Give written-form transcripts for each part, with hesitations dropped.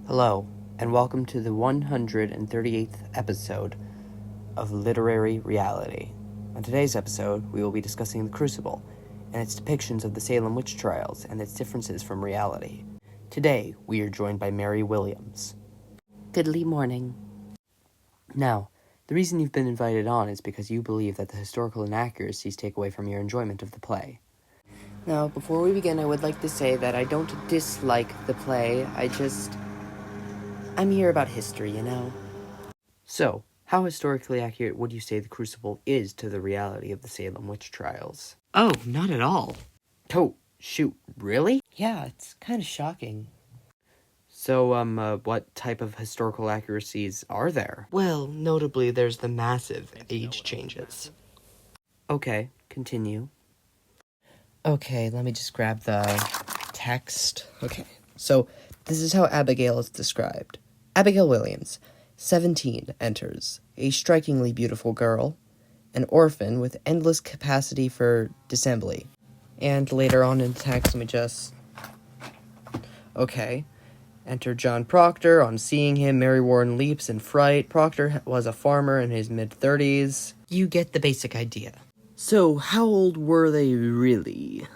Hello, and welcome to the 138th episode of Literary Reality. On today's episode, we will be discussing The Crucible and its depictions of the Salem witch trials and its differences from reality. Today, we are joined by Mary Williams. Goodly morning. Now, the reason you've been invited on is because you believe that the historical inaccuracies take away from your enjoyment of the play. Now, before we begin, I would like to say that I don't dislike the play, I'm here about history, you know? So, how historically accurate would you say The Crucible is to the reality of the Salem witch trials? Oh, not at all. Oh, shoot, really? Yeah, it's kind of shocking. So, what type of historical accuracies are there? Well, notably, there's the massive age changes. Okay, continue. Okay, let me just grab the text. Okay, so this is how Abigail is described. Abigail Williams, 17, enters. A strikingly beautiful girl, an orphan with endless capacity for dissembly. And later on in the text, let me just... Okay. Enter John Proctor. On seeing him, Mary Warren leaps in fright. Proctor was a farmer in his mid-30s. You get the basic idea. So, how old were they really?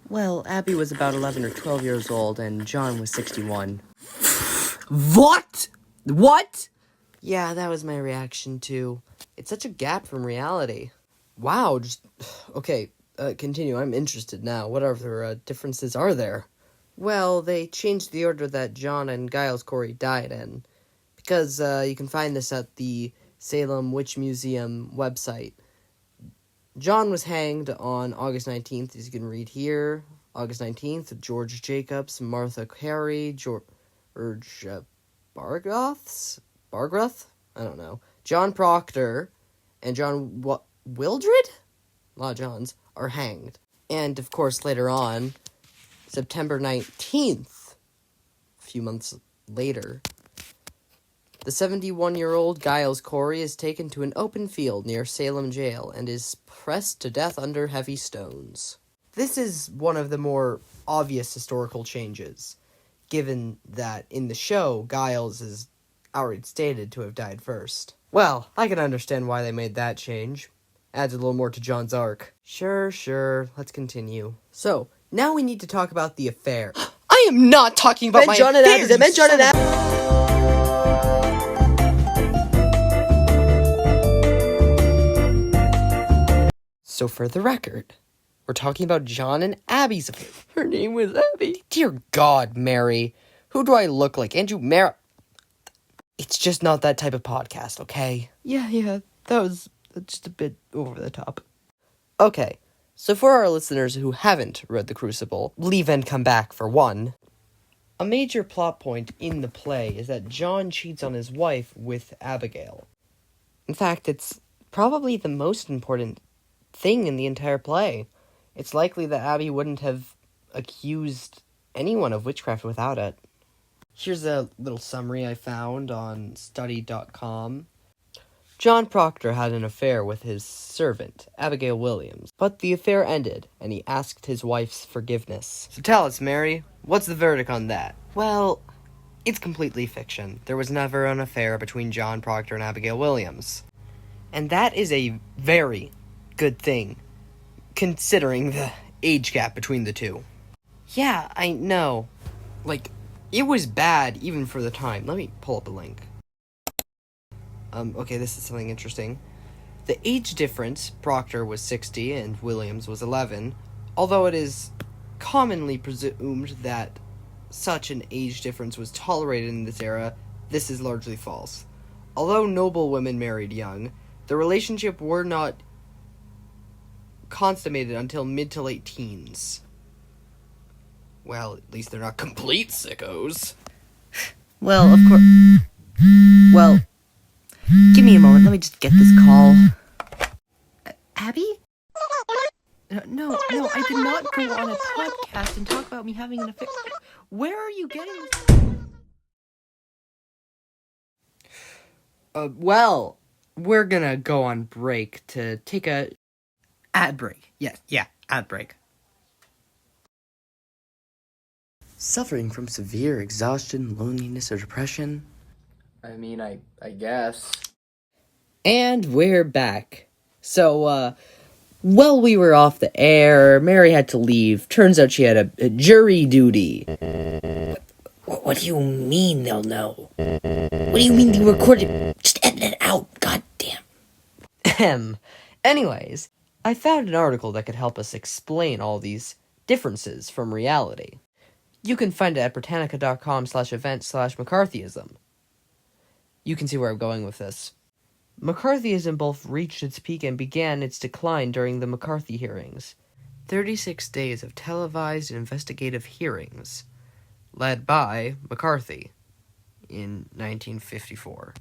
Well, Abby was about 11 or 12 years old, and John was 61. What? What? Yeah, that was my reaction, too. It's such a gap from reality. Wow, okay, continue. I'm interested now. What other differences are there? Well, they changed the order that John and Giles Corey died in. Because, you can find this at the Salem Witch Museum website. John was hanged on August 19th, as you can read here. August 19th, George Jacobs, Martha Carey, George Bargrath? I don't know. John Proctor and John Wildred? A lot of Johns are hanged. And, of course, later on, September 19th, a few months later, the 71-year-old Giles Corey is taken to an open field near Salem Jail and is pressed to death under heavy stones. This is one of the more obvious historical changes, given that in the show, Giles is outright stated to have died first. Well, I can understand why they made that change. Adds a little more to John's arc. Sure, let's continue. So, now we need to talk about the affair. I am not talking about my John affair! I meant John and Abby! So for the record, we're talking about John and Abby's affair. Her name was Abby. Dear God, Mary. Who do I look like? Andrew Mar... It's just not that type of podcast, okay? Yeah, that was just a bit over the top. Okay, so for our listeners who haven't read The Crucible, leave and come back for one. A major plot point in the play is that John cheats on his wife with Abigail. In fact, it's probably the most important thing in the entire play. It's likely that Abby wouldn't have accused anyone of witchcraft without it. Here's a little summary I found on study.com. John Proctor had an affair with his servant, Abigail Williams, but the affair ended, and he asked his wife's forgiveness. So tell us, Mary, what's the verdict on that? Well, it's completely fiction. There was never an affair between John Proctor and Abigail Williams. And that is a very good thing, considering the age gap between the two. Yeah, I know. It was bad even for the time. Let me pull up a link. Okay, this is something interesting. The age difference, Proctor was 60 and Williams was 11, although it is commonly presumed that such an age difference was tolerated in this era, this is largely false. Although noble women married young, the relationship were not consummated until mid to late teens. Well, at least they're not complete sickos. Well, of course... Well, give me a moment. Let me just get this call. Abby? No, I did not go on a podcast and talk about me having an affair. Where are you getting this? Well, we're gonna go on break to take a... Ad break. Yeah, ad break. Suffering from severe exhaustion, loneliness, or depression? I mean, I guess. And we're back. So, while we were off the air, Mary had to leave. Turns out she had a jury duty. What do you mean they'll know? What do you mean they recorded? Just edit it out, goddamn. Anyways, I found an article that could help us explain all these differences from reality. You can find it at Britannica.com/event/McCarthyism. You can see where I'm going with this. McCarthyism both reached its peak and began its decline during the McCarthy hearings. 36 days of televised investigative hearings, led by McCarthy in 1954.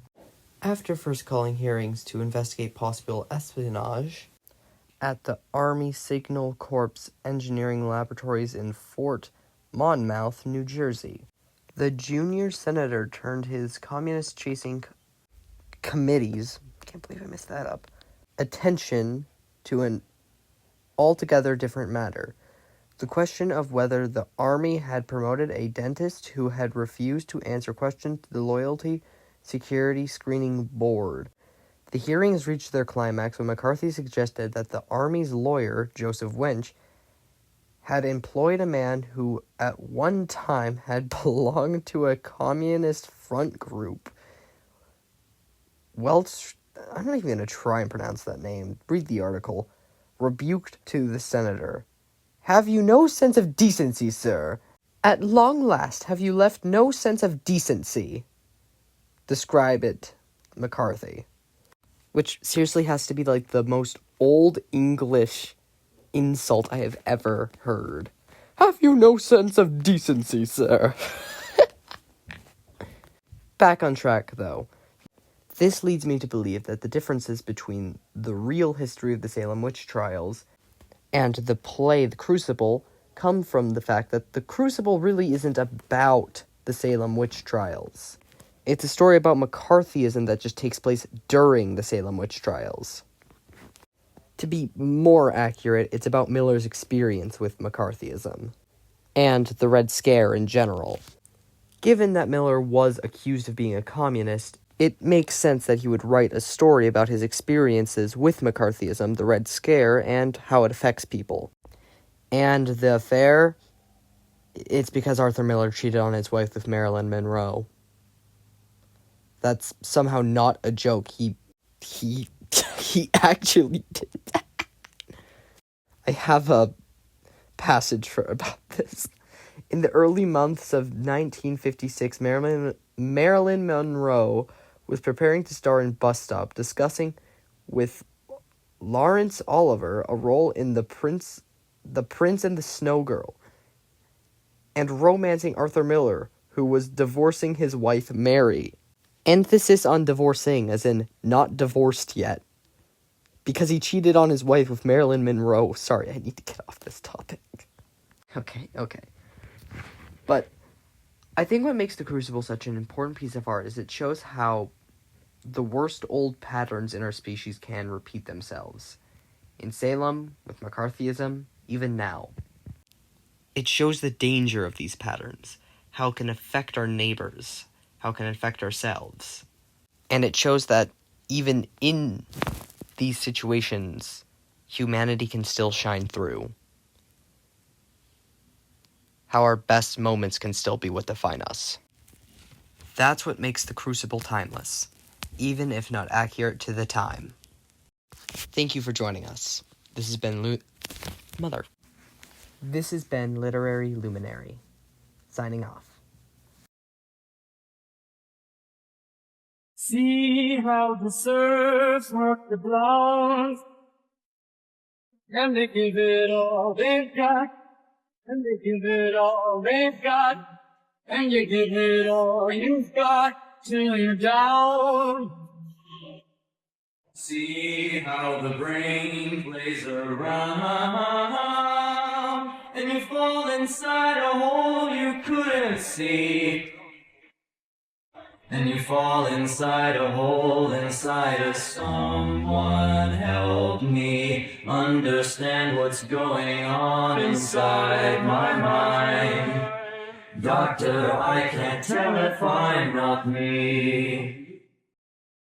After first calling hearings to investigate possible espionage at the Army Signal Corps Engineering Laboratories in Fort Monmouth, New Jersey, the junior senator turned his communist-chasing committee's attention to an altogether different matter. The question of whether the Army had promoted a dentist who had refused to answer questions to the Loyalty Security Screening Board. The hearings reached their climax when McCarthy suggested that the Army's lawyer, Joseph Winch, had employed a man who at one time had belonged to a communist front group. Welch, I'm not even going to try and pronounce that name. Read the article. Rebuked to the senator. Have you no sense of decency, sir? At long last, have you left no sense of decency? Describe it, McCarthy. Which seriously has to be like the most old English insult I have ever heard. Have you no sense of decency, sir? Back on track, though. This leads me to believe that the differences between the real history of the Salem witch trials and the play The Crucible come from the fact that The Crucible really isn't about the Salem witch trials. It's a story about McCarthyism that just takes place during the Salem witch trials. To be more accurate, it's about Miller's experience with McCarthyism and the Red Scare in general. Given that Miller was accused of being a communist, it makes sense that he would write a story about his experiences with McCarthyism, the Red Scare, and how it affects people. And the affair? It's because Arthur Miller cheated on his wife with Marilyn Monroe. That's somehow not a joke. He actually did that. I have a passage about this. In the early months of 1956, Marilyn Monroe was preparing to star in Bus Stop, discussing with Laurence Olivier a role in The Prince and the Snow Girl, and romancing Arthur Miller, who was divorcing his wife Mary. Emphasis on divorcing, as in not divorced yet, because he cheated on his wife with Marilyn Monroe. Sorry, I need to get off this topic. Okay. But I think what makes The Crucible such an important piece of art is it shows how the worst old patterns in our species can repeat themselves. In Salem, with McCarthyism, even now. It shows the danger of these patterns, how it can affect our neighbors, how it can affect ourselves. And it shows that even in these situations, humanity can still shine through. How our best moments can still be what define us. That's what makes The Crucible timeless, even if not accurate to the time. Thank you for joining us. This has been Literary Luminary, signing off. See how the serfs work the blondes, and they give it all they've got, and they give it all they've got, and you give it all you've got till you're down. See how the brain plays around, and you fall inside a hole you couldn't see. And you fall inside a hole inside of someone. Help me understand what's going on inside my mind. Doctor, I can't tell if I'm not me.